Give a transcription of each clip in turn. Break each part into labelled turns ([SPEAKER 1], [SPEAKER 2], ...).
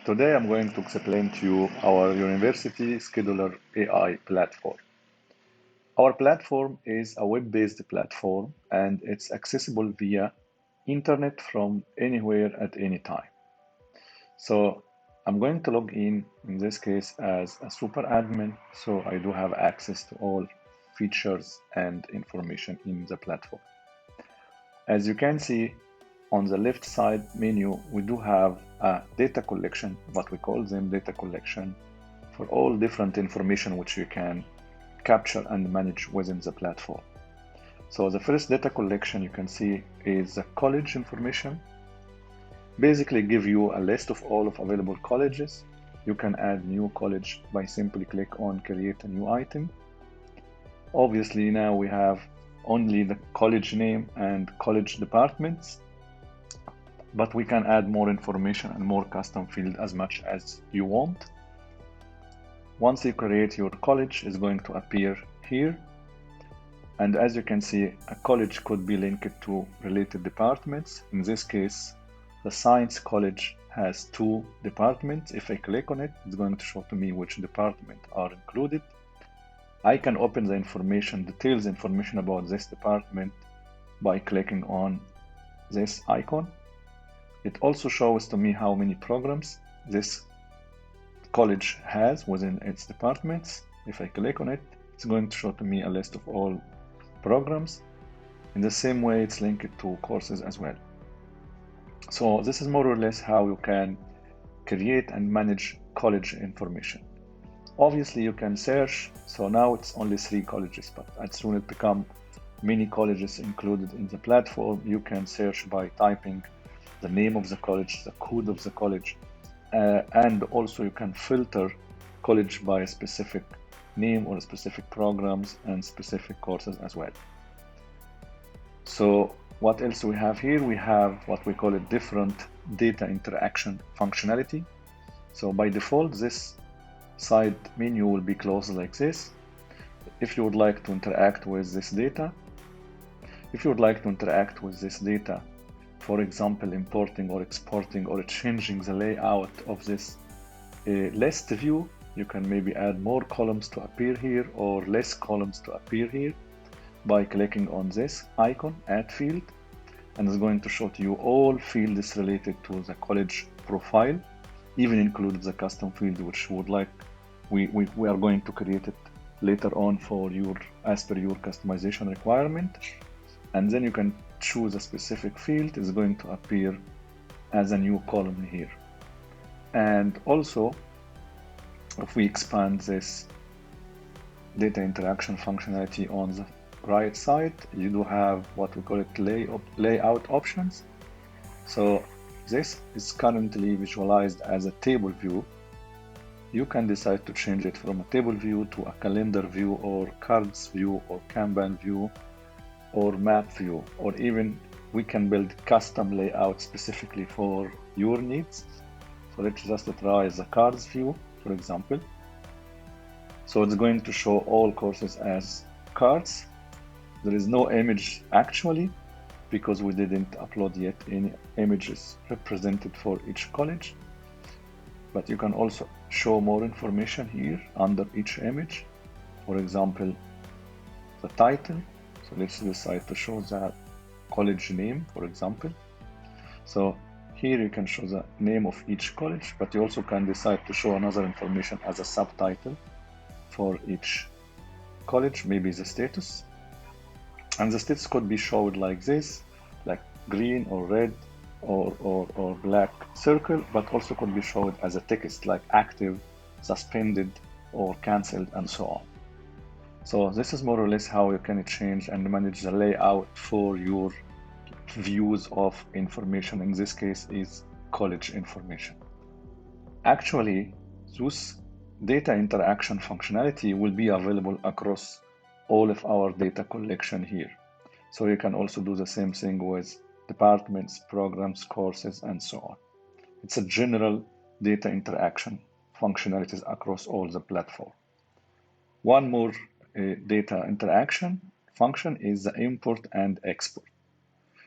[SPEAKER 1] Today I'm going to explain to you our University Scheduler AI platform. Our platform is a web-based platform and it's accessible via internet from anywhere at any time. So I'm going to log in this case as a super admin, so I do have access to all features and information in the platform. As you can see, on the left side menu, we do have a data collection, what we call them data collection, for all different information which you can capture and manage within the platform. So the first data collection you can see is the college information. Basically give you a list of all of available colleges. You can add new college by simply click on create a new item. Obviously now we have only the college name and college departments, but we can add more information and more custom field as much as you want. Once you create your college, it's going to appear here. And as you can see, a college could be linked to related departments. In this case, the science college has 2 departments. If I click on it, it's going to show to me which department are included. I can open the information, details information about this department by clicking on this icon. It also shows to me how many programs this college has within its departments. If I click on it, it's going to show to me a list of all programs. In the same way, it's linked to courses as well. So this is more or less how you can create and manage college information. Obviously, you can search. So now it's only 3 colleges, but as soon as it become many colleges included in the platform, you can search by typing the name of the college, the code of the college, and also you can filter college by a specific name or specific programs and specific courses as well. So what else we have here? We have what we call a different data interaction functionality. So by default, this side menu will be closed like this. If you would like to interact with this data, for example, importing or exporting or changing the layout of this list view, you can maybe add more columns to appear here or less columns to appear here by clicking on this icon, add field, and it's going to show to you all fields related to the college profile, even include the custom field which would like we are going to create it later on for your as per your customization requirement. And then you can choose a specific field. It's going to appear as a new column here. And also, if we expand this data interaction functionality on the right side, you do have what we call it layout options. So this is currently visualized as a table view. You can decide to change it from a table view to a calendar view or cards view or Kanban view or map view, or even we can build custom layout specifically for your needs. So let's just try the cards view, for example. So it's going to show all courses as cards. There is no image actually because we didn't upload yet any images represented for each college. But you can also show more information here under each image. For example, the title. So let's decide to show the college name, for example. So here you can show the name of each college, but you also can decide to show another information as a subtitle for each college, maybe the status. And the status could be showed like this, like green or red or black circle, but also could be showed as a text like active, suspended, or cancelled, and so on. So this is more or less how you can change and manage the layout for your views of information. In this case is college information. Actually, this data interaction functionality will be available across all of our data collection here. So you can also do the same thing with departments, programs, courses, and so on. It's a general data interaction functionalities across all the platform. One more data interaction function is the import and export.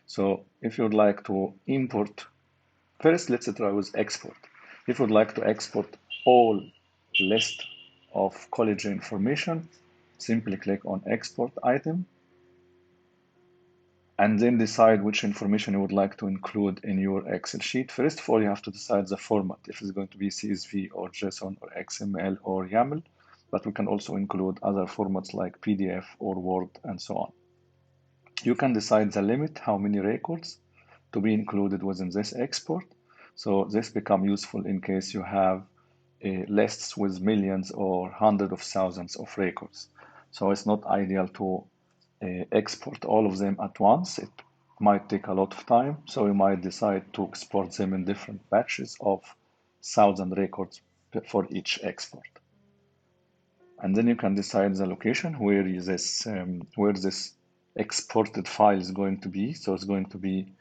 [SPEAKER 1] So if you would like to import, first let's try with export. If you'd like to export all list of college information, simply click on Export Item, and then decide which information you would like to include in your Excel sheet. First of all, you have to decide the format, if it's going to be CSV or JSON or XML or YAML, but we can also include other formats like PDF or Word and so on. You can decide the limit, how many records to be included within this export. So this becomes useful in case you have lists with millions or hundreds of thousands of records. So it's not ideal to export all of them at once. It might take a lot of time, so you might decide to export them in different batches of 1,000 records for each export. And then you can decide the location where this exported file is going to be. So it's going to be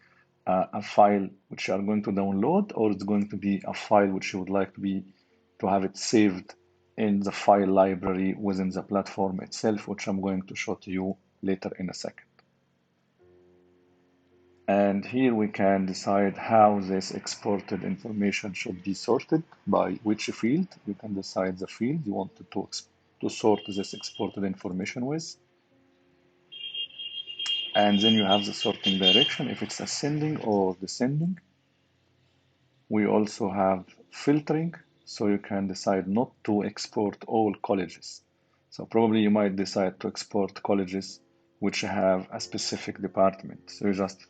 [SPEAKER 1] a file which you are going to download, or it's going to be a file which you would like to have it saved in the file library within the platform itself, which I'm going to show to you later in a second. And here we can decide how this exported information should be sorted, by which field. You can decide the field you want to sort this exported information with. And then you have the sorting direction, if it's ascending or descending. We also have filtering, so you can decide not to export all colleges. So probably you might decide to export colleges which have a specific department. So you just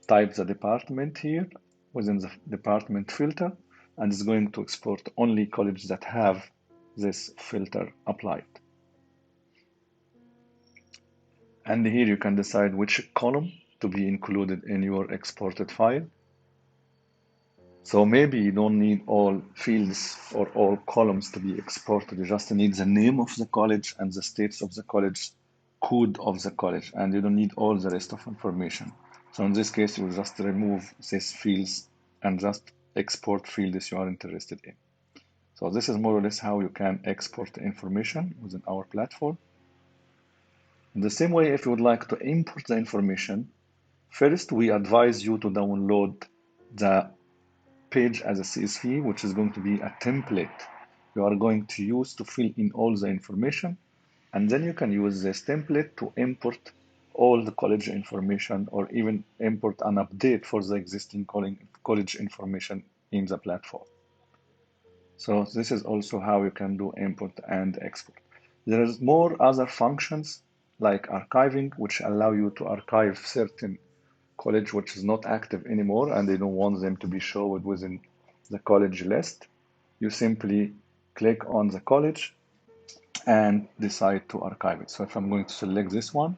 [SPEAKER 1] type the department here within the department filter, and it's going to export only colleges that have this filter applied. And here you can decide which column to be included in your exported file. So maybe you don't need all fields or all columns to be exported. You just need the name of the college and the states of the college, code of the college, and you don't need all the rest of information. So in this case, you just remove these fields and just export fields you are interested in. So this is more or less how you can export the information within our platform. In the same way, if you would like to import the information, first we advise you to download the page as a CSV, which is going to be a template you are going to use to fill in all the information. And then you can use this template to import all the college information, or even import an update for the existing college information in the platform. So this is also how you can do import and export. There is more other functions like archiving, which allow you to archive certain college which is not active anymore and they don't want them to be shown within the college list. You simply click on the college and decide to archive it. So if I'm going to select this one,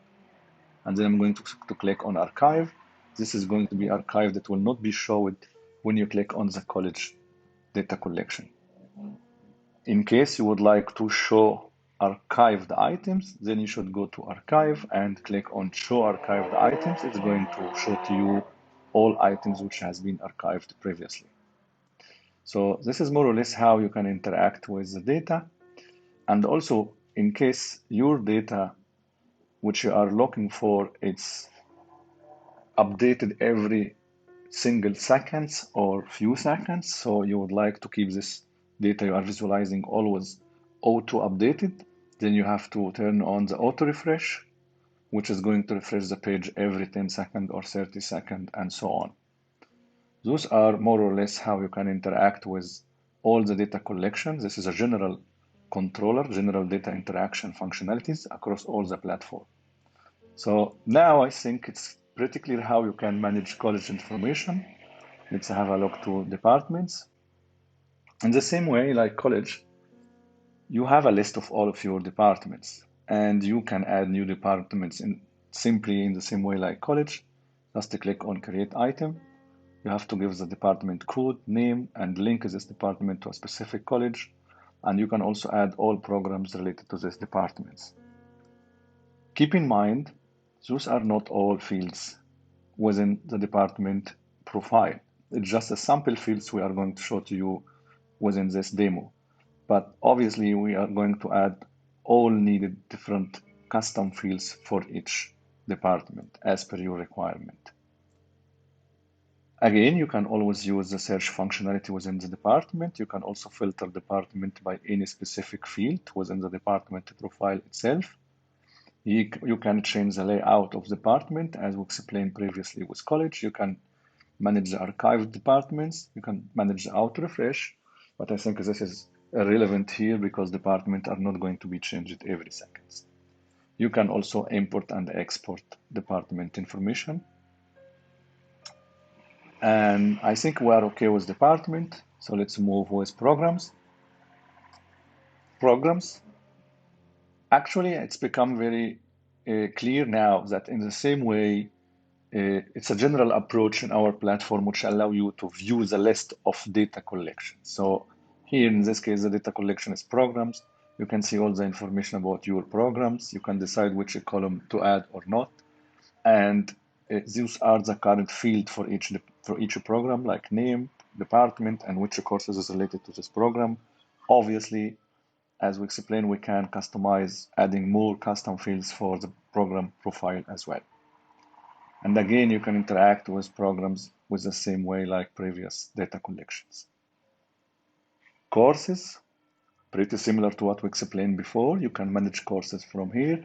[SPEAKER 1] and then I'm going to click on archive, this is going to be archived. It will not be shown when you click on the college data collection. In case you would like to show archived items, then you should go to archive and click on show archived items. It's going to show to you all items which has been archived previously. So this is more or less how you can interact with the data. And also, in case your data which you are looking for, it's updated every single seconds or few seconds, so you would like to keep this data you are visualizing always auto updated, then you have to turn on the auto refresh, which is going to refresh the page every 10 seconds or 30 seconds and so on. Those are more or less how you can interact with all the data collection. This is a general controller, general data interaction functionalities across all the platform. So now I think it's pretty clear how you can manage college information. Let's have a look to departments. In the same way, like college, you have a list of all of your departments, and you can add new departments simply in the same way like college. Just click on create item. You have to give the department code, name, and link this department to a specific college. And you can also add all programs related to these departments. Keep in mind, those are not all fields within the department profile. It's just a sample fields we are going to show to you within this demo. But obviously we are going to add all needed different custom fields for each department as per your requirement. Again, you can always use the search functionality within the department. You can also filter department by any specific field within the department profile itself. You can change the layout of the department, as we explained previously with college. You can manage the archive departments. You can manage the auto refresh, but I think this is irrelevant here because departments are not going to be changed every second. You can also import and export department information. And I think we are okay with department. So let's move with programs. Programs. Actually, it's become very clear now that in the same way, it's a general approach in our platform which allow you to view the list of data collection. So here in this case, the data collection is programs. You can see all the information about your programs. You can decide which column to add or not. And these are the current field for each program, like name, department, and which courses is related to this program. Obviously, as we explained, we can customize adding more custom fields for the program profile as well. And again, you can interact with programs with the same way like previous data collections. Courses, pretty similar to what we explained before. You can manage courses from here,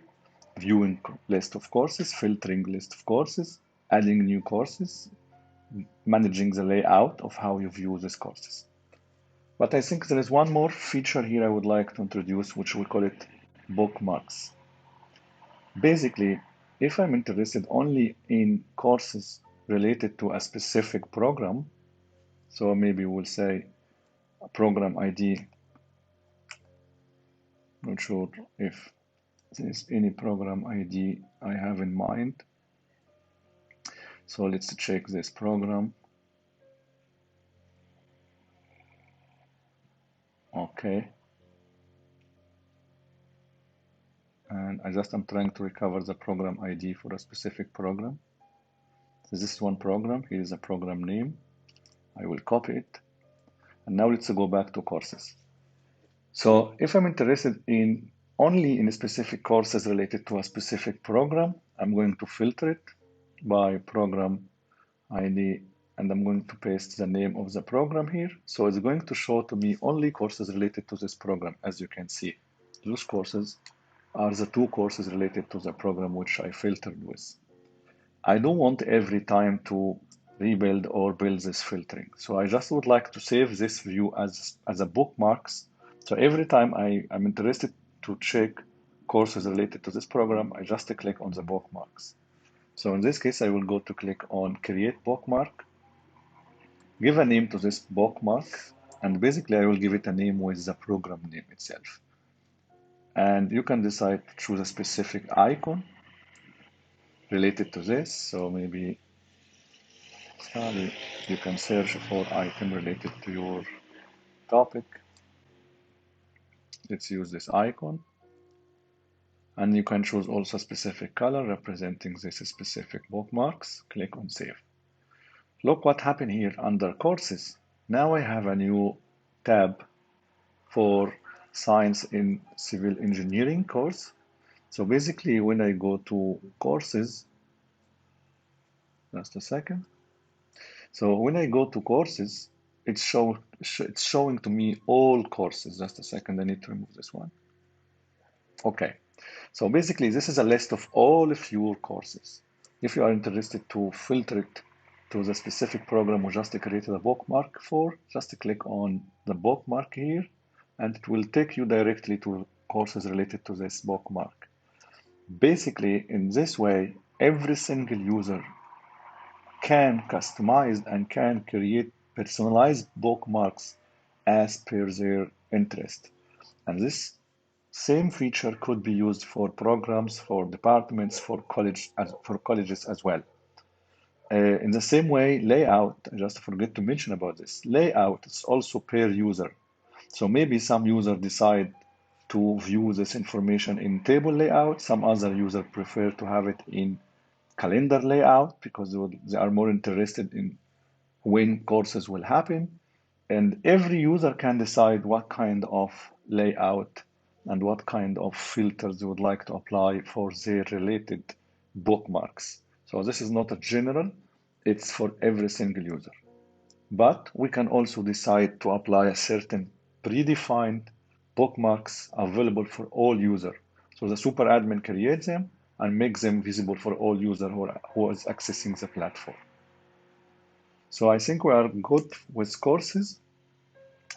[SPEAKER 1] viewing list of courses, filtering list of courses, adding new courses, managing the layout of how you view these courses. But I think there is one more feature here I would like to introduce, which we call it bookmarks. Basically, if I'm interested only in courses related to a specific program, so maybe we'll say a program ID, not sure if there's any program ID I have in mind. So let's check this program. Okay. And I'm trying to recover the program ID for a specific program. So this is one program. Here is a program name. I will copy it. And now let's go back to courses. So if I'm interested in only in specific courses related to a specific program, I'm going to filter it by program ID, and I'm going to paste the name of the program here. So it's going to show to me only courses related to this program, as you can see. Those courses are the two courses related to the program which I filtered with. I don't want every time to rebuild or build this filtering. So I just would like to save this view as a bookmarks. So every time I'm interested to check courses related to this program, I just click on the bookmarks. So in this case, I will go to click on create bookmark, give a name to this bookmark, and basically I will give it a name with the program name itself. And you can decide to choose a specific icon related to this. So maybe you can search for item related to your topic. Let's use this icon. And you can choose also a specific color representing this specific bookmarks. Click on save. Look what happened here under courses. Now I have a new tab for science in civil engineering course. So basically when I go to courses, just a second. So when I go to courses, it's showing to me all courses. Just a second, I need to remove this one. Okay, so basically this is a list of all of your courses. If you are interested to filter it to the specific program we just created a bookmark for, just click on the bookmark here, and it will take you directly to courses related to this bookmark. Basically, in this way, every single user can customize and can create personalized bookmarks as per their interest. And this same feature could be used for programs, for departments, for colleges as well. In the same way, layout, I just forget to mention about this. Layout is also per user. So maybe some user decide to view this information in table layout. Some other user prefer to have it in calendar layout because they are more interested in when courses will happen. And every user can decide what kind of layout and what kind of filters they would like to apply for their related bookmarks. So this is not a general, it's for every single user. But we can also decide to apply a certain predefined bookmarks available for all users. So the super admin creates them and makes them visible for all users who is accessing the platform. So I think we are good with courses.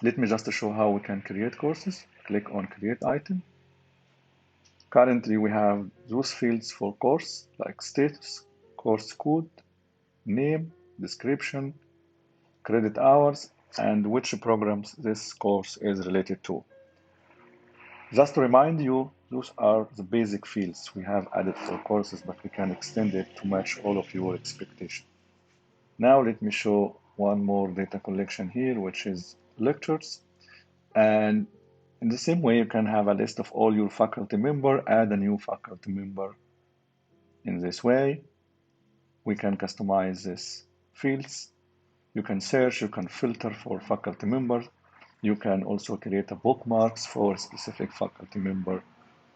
[SPEAKER 1] Let me just show how we can create courses. Click on create item. Currently we have those fields for course like status, course code, name, description, credit hours, and which programs this course is related to. Just to remind you, those are the basic fields we have added for courses, but we can extend it to match all of your expectations. Now let me show one more data collection here, which is lectures. And in the same way, you can have a list of all your faculty member, add a new faculty member. In this way, we can customize these fields. You can search, you can filter for faculty members. You can also create a bookmarks for specific faculty member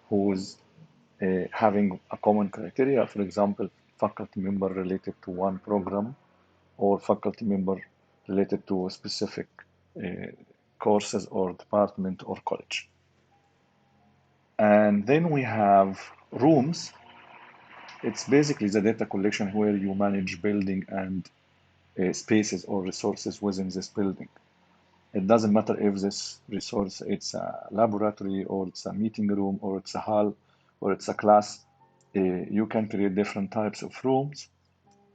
[SPEAKER 1] who's having a common criteria. For example, faculty member related to one program or faculty member related to a specific courses or department or college. And then we have rooms. It's basically the data collection where you manage building and spaces or resources within this building. It doesn't matter if this resource, it's a laboratory or it's a meeting room or it's a hall or it's a class. You can create different types of rooms.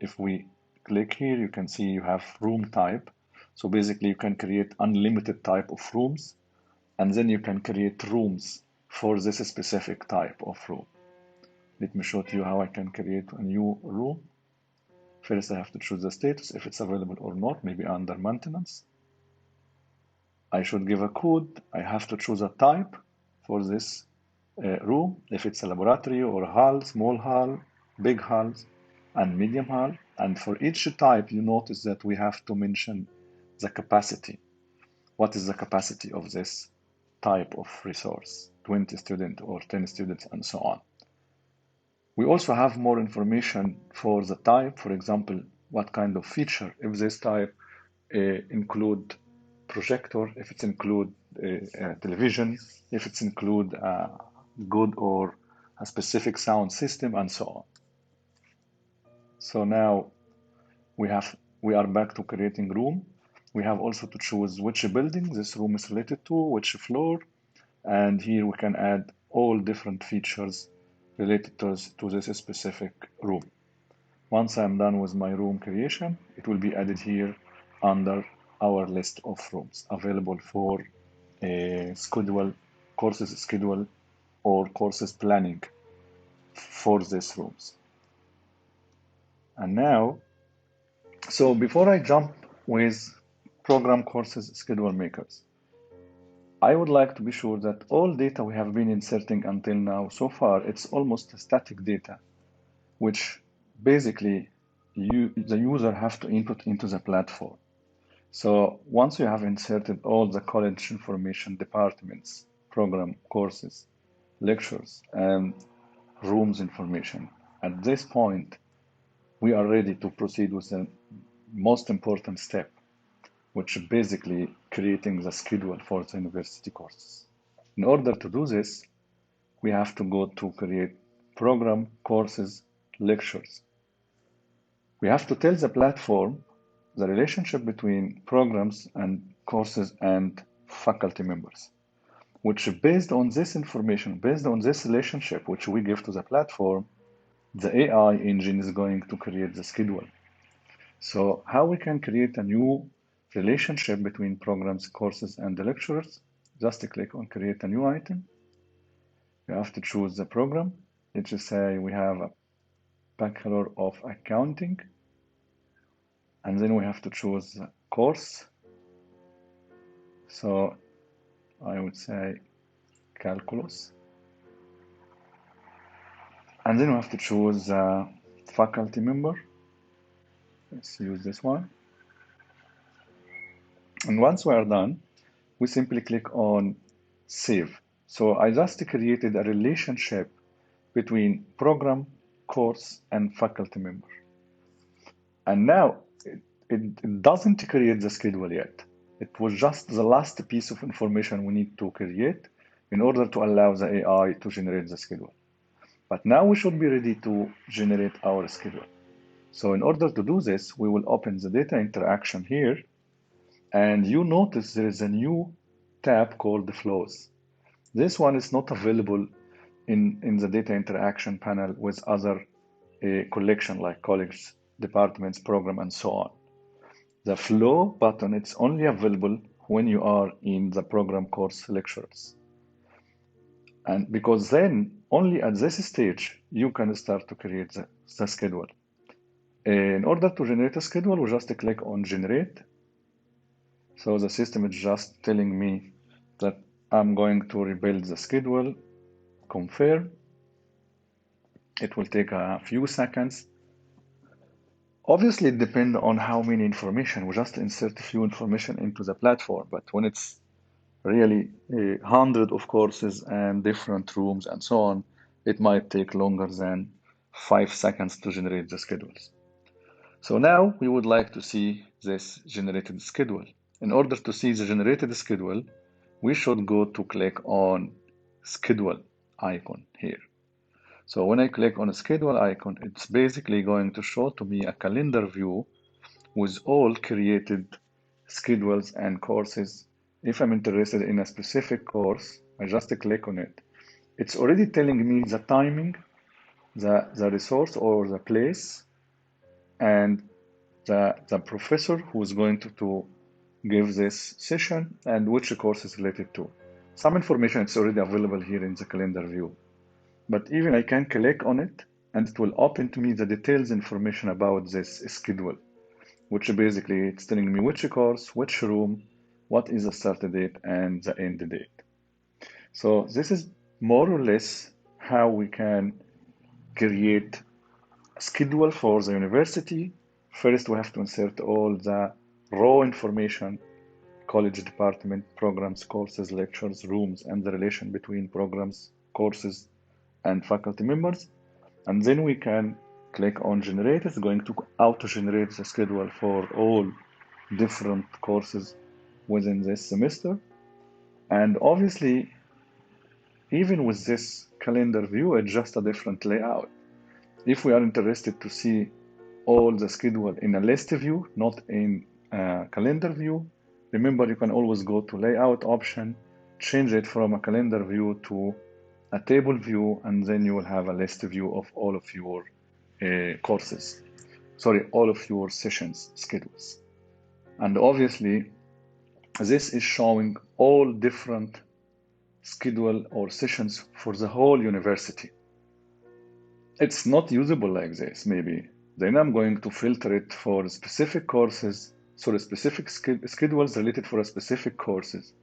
[SPEAKER 1] If we click here, you can see you have room type. So basically you can create unlimited type of rooms, and then you can create rooms for this specific type of room. Let me show to you how I can create a new room. First, I have to choose the status, if it's available or not, maybe under maintenance. I should give a code. I have to choose a type for this room, if it's a laboratory or a hall, small hall, big halls, and medium hall. And for each type, you notice that we have to mention the capacity. What is the capacity of this type of resource? 20 students or 10 students and so on. We also have more information for the type. For example, what kind of feature, if this type include projector, if it's include television, if it's include good or a specific sound system, and so on. So now we are back to creating room. We have also to choose which building this room is related to, which floor, and here we can add all different features related to this specific room. Once I'm done with my room creation, it will be added here under our list of rooms available for courses schedule or courses planning for these rooms. And now, so before I jump with program courses schedule makers, I would like to be sure that all data we have been inserting until now, so far, it's almost static data, which basically the user have to input into the platform. So once you have inserted all the college information, departments, program, courses, lectures, and rooms information, at this point, we are ready to proceed with the most important step, which is basically creating the schedule for the university courses. In order to do this, we have to go to create program, courses, lectures. We have to tell the platform the relationship between programs and courses and faculty members, which based on this information, based on this relationship which we give to the platform, the AI engine is going to create the schedule. So how we can create a new relationship between programs, courses, and the lecturers? Just click on create a new item. You have to choose the program. Let's just say we have a Bachelor of Accounting, and then we have to choose the course. So I would say calculus. And then we have to choose faculty member. Let's use this one. And once we are done, we simply click on save. So I just created a relationship between program, course, and faculty member. And now it doesn't create the schedule yet. It was just the last piece of information we need to create in order to allow the AI to generate the schedule. But now we should be ready to generate our schedule. So in order to do this, we will open the data interaction here, and you notice there is a new tab called flows. This one is not available in the data interaction panel with other collection like colleagues, departments, program, and so on. The flow button, it's only available when you are in the program course lectures. And because then only at this stage, you can start to create the schedule. In order to generate a schedule, we just click on generate. So the system is just telling me that I'm going to rebuild the schedule, confirm. It will take a few seconds. Obviously, it depends on how many information. We just insert a few information into the platform, but when it's really a hundred of courses and different rooms and so on, it might take longer than 5 seconds to generate the schedules. So now we would like to see this generated schedule. In order to see the generated schedule, we should go to click on schedule icon here. So when I click on a schedule icon, it's basically going to show to me a calendar view with all created schedules and courses. If I'm interested in a specific course, I just click on it. It's already telling me the timing, the resource or the place, and the professor who is going to give this session and which course is related to. Some information is already available here in the calendar view. But even I can click on it and it will open to me the details information about this schedule, which basically it's telling me which course, which room, what is the start date and the end date. So this is more or less how we can create a schedule for the university. First, we have to insert all the raw information, college department, programs, courses, lectures, rooms, and the relation between programs, courses, and faculty members. And then we can click on generate. It's going to auto-generate the schedule for all different courses within this semester. And obviously, even with this calendar view, it's just a different layout. If we are interested to see all the schedule in a list view, not in a calendar view, remember you can always go to layout option, change it from a calendar view to a table view, and then you will have a list view of all of your courses. Sorry, all of your sessions schedules. And obviously, this is showing all different schedule or sessions for the whole university. It's not usable like this, maybe. Then I'm going to filter it for specific courses, so specific schedules related for a specific courses.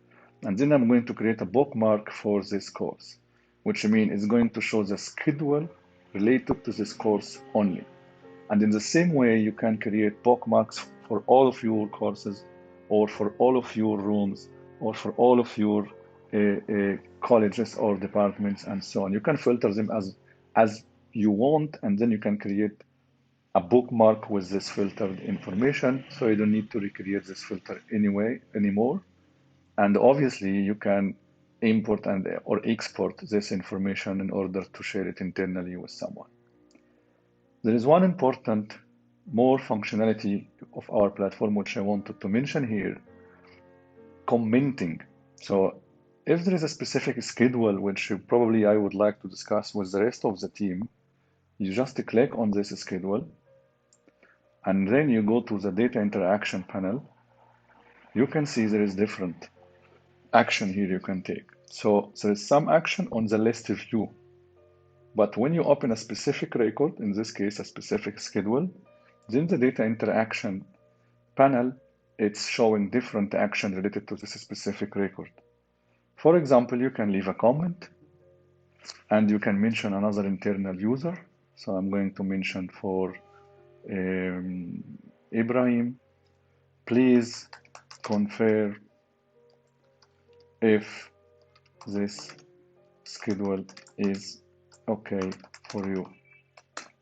[SPEAKER 1] And then I'm going to create a bookmark for this course, which means it's going to show the schedule related to this course only. And in the same way, you can create bookmarks for all of your courses or for all of your rooms or for all of your colleges or departments and so on. You can filter them as you want, and then you can create a bookmark with this filtered information, so you don't need to recreate this filter anymore. And obviously, you can import and or export this information in order to share it internally with someone. There is one important more functionality of our platform which I wanted to mention here, commenting. So if there is a specific schedule which probably I would like to discuss with the rest of the team, you just click on this schedule and then you go to the data interaction panel. You can see there is different action here you can take. So there is some action on the list view, but when you open a specific record, in this case a specific schedule, then the data interaction panel, it's showing different action related to this specific record. For example, you can leave a comment and you can mention another internal user. So I'm going to mention for Ibrahim, please confirm if this schedule is okay for you.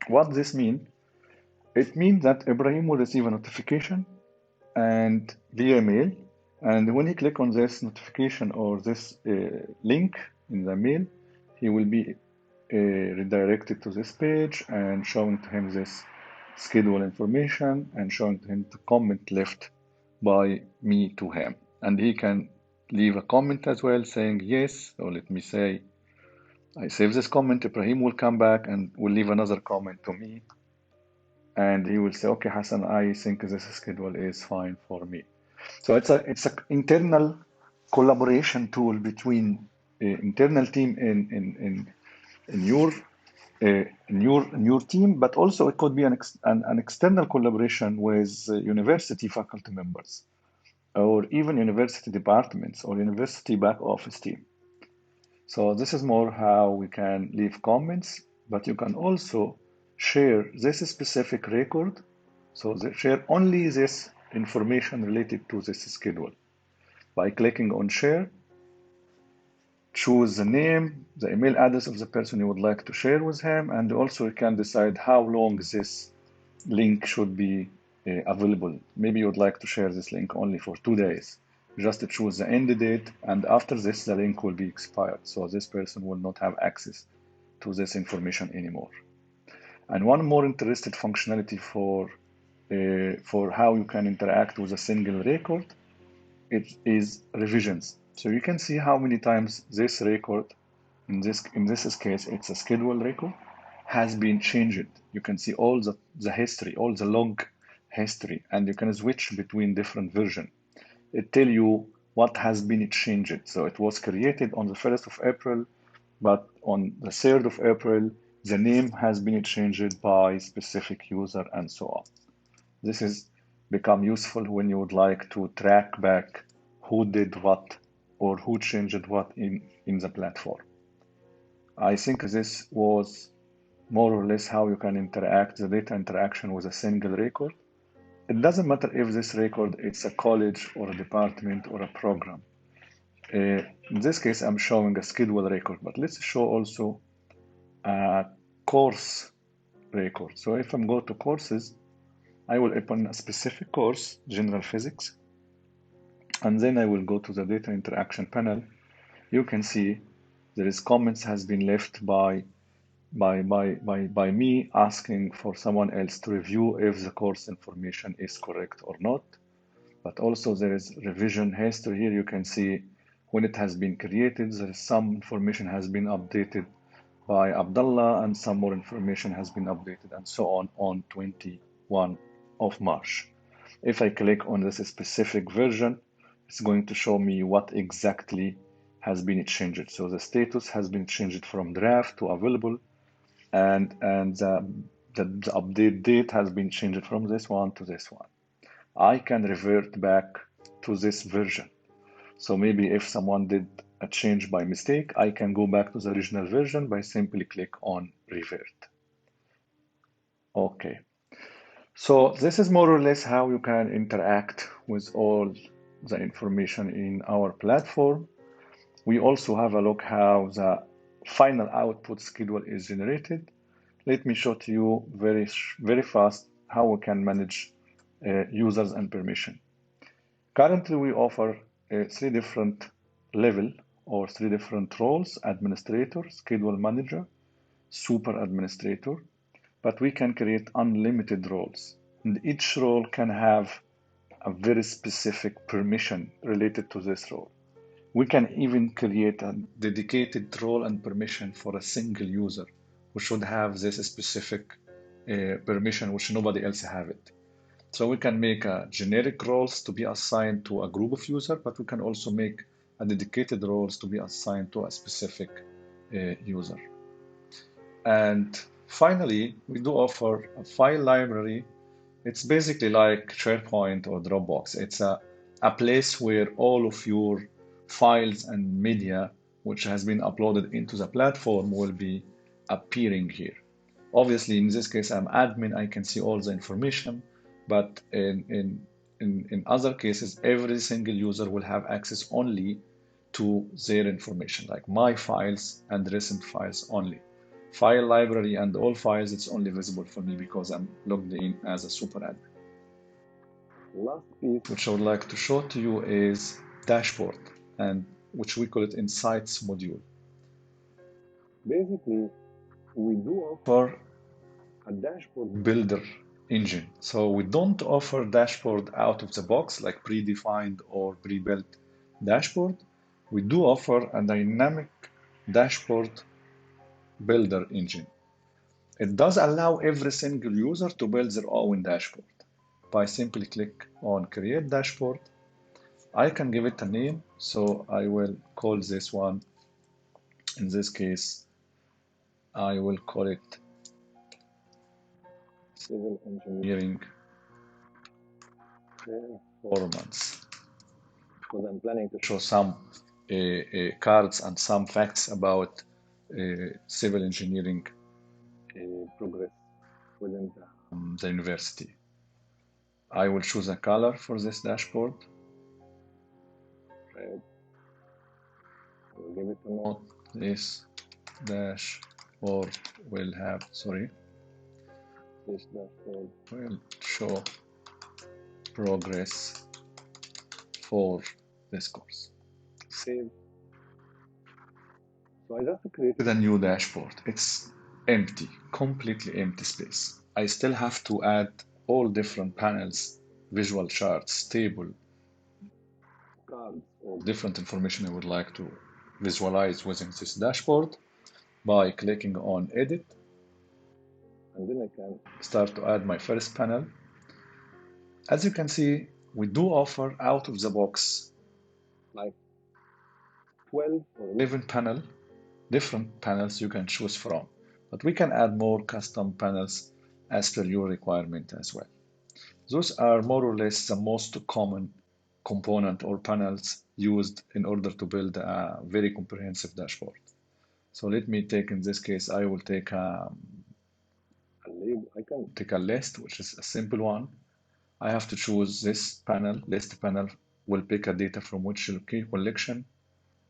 [SPEAKER 1] What this means, It means that Ibrahim will receive a notification and via mail, and when he click on this notification or this link in the mail, he will be redirected to this page and showing to him this schedule information and showing to him the comment left by me to him. And he can leave a comment as well saying yes, or let me say, I save this comment, Ibrahim will come back and will leave another comment to me. And he will say, okay, Hassan, I think this schedule is fine for me. So it's a internal collaboration tool between internal team in your in your team, but also it could be an external collaboration with university faculty members or even university departments or university back office team. So this is more how we can leave comments, but you can also share this specific record. So share only this information related to this schedule by clicking on share. Choose the name, the email address of the person you would like to share with him, and also you can decide how long this link should be available. Maybe you would like to share this link only for 2 days. Just choose the end date, and after this, the link will be expired. So this person will not have access to this information anymore. And one more interesting functionality for how you can interact with a single record, it is revisions. So you can see how many times this record, in this case, it's a schedule record, has been changed. You can see all the history, all the log history, and you can switch between different versions. It tell you what has been changed. So it was created on the 1st of April, but on the 3rd of April, the name has been changed by specific user and so on. This is become useful when you would like to track back who did what or who changed what in the platform. I think this was more or less how you can interact, the data interaction with a single record. It doesn't matter if this record it's a college or a department or a program. In this case, I'm showing a schedule record, but let's show also a course record. So if I'm go to courses, I will open a specific course, general physics, and then I will go to the data interaction panel. You can see there is comments has been left by me asking for someone else to review if the course information is correct or not. But also there is revision history here. You can see when it has been created, there is some information has been updated by Abdullah and some more information has been updated and so on 21 of March. If I click on this specific version, it's going to show me what exactly has been changed. So the status has been changed from draft to available, and the update date has been changed from this one to this one. I can revert back to this version. So maybe if someone did a change by mistake, I can go back to the original version by simply click on revert. Okay. So this is more or less how you can interact with all the information in our platform. We also have a look how the final output schedule is generated. Let me show to you very fast how we can manage users and permission. Currently, we offer 3 different level or 3 different roles: administrator, schedule manager, super administrator. But we can create unlimited roles, and each role can have a very specific permission related to this role. We can even create a dedicated role and permission for a single user who should have this specific permission which nobody else have it. So we can make generic roles to be assigned to a group of users, but we can also make a dedicated roles to be assigned to a specific user. And finally, we do offer a file library. It's basically like SharePoint or Dropbox. It's a place where all of your files and media, which has been uploaded into the platform, will be appearing here. Obviously, in this case, I'm admin, I can see all the information, but in other cases, every single user will have access only to their information, like my files and recent files only. file library and all files, it's only visible for me because I'm logged in as a super admin. Last piece which I would like to show to you is dashboard, and which we call it insights module. Basically, we do offer a dashboard builder engine. So we don't offer dashboard out of the box like predefined or pre-built dashboard. We do offer a dynamic dashboard builder engine. It does allow every single user to build their own dashboard by simply click on create dashboard. I can give it a name, so I will call this one, in this case, I will call it civil engineering performance, because I'm planning to show some cards and some facts about civil engineering progress within the university. I will choose a color for this dashboard. Red. We'll give it a note. This dashboard will have, this dashboard will show progress for this course. Save. So I just created a new dashboard. It's empty, completely empty space. I still have to add all different panels, visual charts, table, cards, or different information I would like to visualize within this dashboard by clicking on edit. And then I can start to add my first panel. As you can see, we do offer out of the box like 12 or 11 different panels you can choose from, but we can add more custom panels as per your requirement as well. Those are more or less the most common component or panels used in order to build a very comprehensive dashboard. So let me take, in this case, I will take I can take a list, which is a simple one. I have to choose this panel. List panel will pick a data from which collection.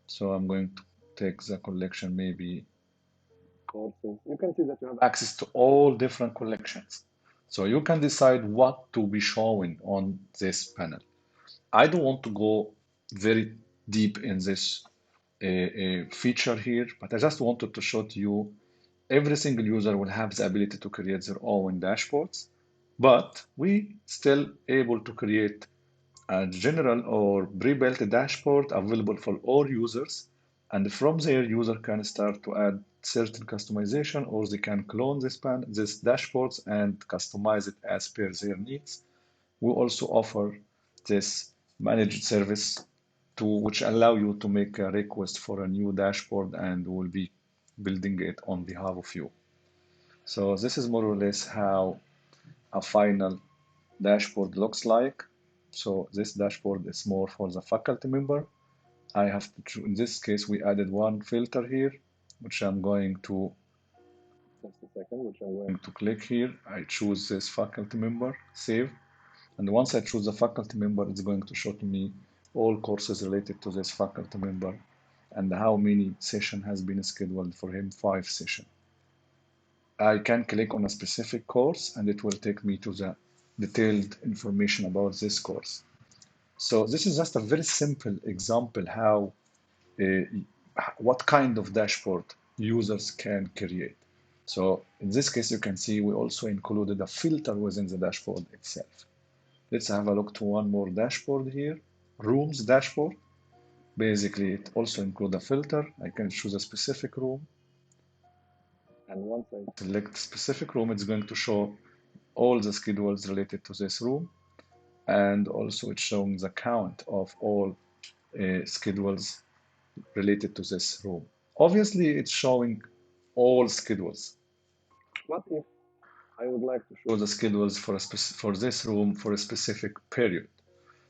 [SPEAKER 1] So I'm going to take the collection, maybe courses. You can see that you have access to all different collections. So you can decide what to be showing on this panel. I don't want to go very deep in this feature here, but I just wanted to show to you every single user will have the ability to create their own dashboards, but we still able to create a general or pre-built dashboard available for all users. And from there, user can start to add certain customization, or they can clone this dashboards and customize it as per their needs. We also offer this managed service to which allow you to make a request for a new dashboard and will be building it on behalf of you. So this is more or less how a final dashboard looks like. So this dashboard is more for the faculty member. I have to, in this case, we added one filter here, which I'm going to, just a second, which I'm going to click here. I choose this faculty member, save. And once I choose the faculty member, it's going to show to me all courses related to this faculty member and how many session has been scheduled for him, 5 sessions. I can click on a specific course and it will take me to the detailed information about this course. So this is just a very simple example how what kind of dashboard users can create. So in this case, you can see we also included a filter within the dashboard itself. Let's have a look to one more dashboard here, rooms dashboard. Basically, it also includes a filter. I can choose a specific room. And once I select specific room, it's going to show all the schedules related to this room. And also it's showing the count of all schedules related to this room. Obviously, it's showing all schedules. What if I would like to show the schedules for this room for a specific period?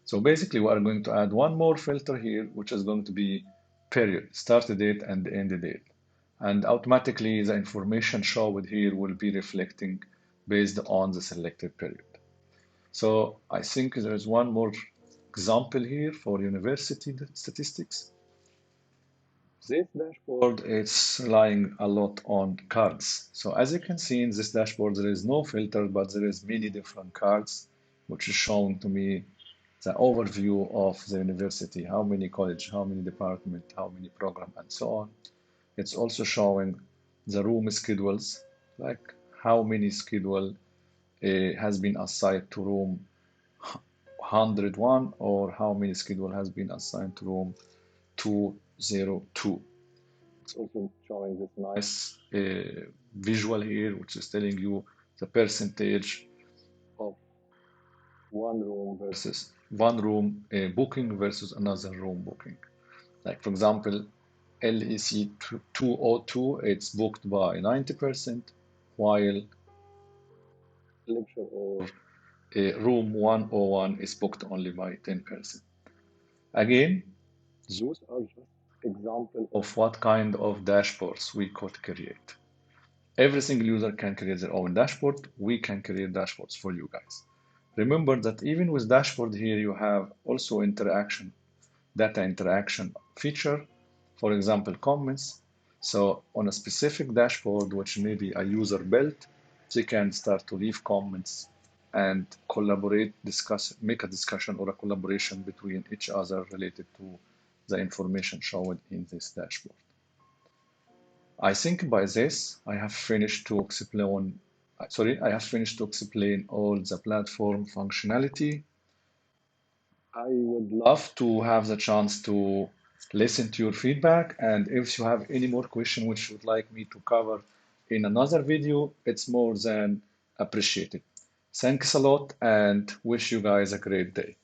[SPEAKER 1] So basically, we are going to add one more filter here, which is going to be period, start date and end date. And automatically, the information shown here will be reflecting based on the selected period. So I think there is one more example here for university statistics. This dashboard is relying a lot on cards. So as you can see in this dashboard, there is no filter, but there is many different cards, which is showing to me the overview of the university, how many college, how many department, how many program, and so on. It's also showing the room schedules, like how many schedule has been assigned to room 101 or how many schedule has been assigned to room 202. It's also showing this nice visual here, which is telling you the percentage of one room booking versus another room booking. Like for example, LEC 202, it's booked by 90%, while lecture or room 101 is booked only by 10%. Again, those are just example of what kind of dashboards we could create. Every single user can create their own dashboard. We can create dashboards for you guys. Remember that even with dashboard here, you have also interaction, data interaction feature, for example, comments. So on a specific dashboard, which maybe a user built, they can start to leave comments and collaborate, discuss, make a discussion or a collaboration between each other related to the information shown in this dashboard. I think by this, I have finished to explain, I have finished to explain all the platform functionality. I would love to have the chance to listen to your feedback. And if you have any more question which you would like me to cover in another video, it's more than appreciated. Thanks a lot and wish you guys a great day.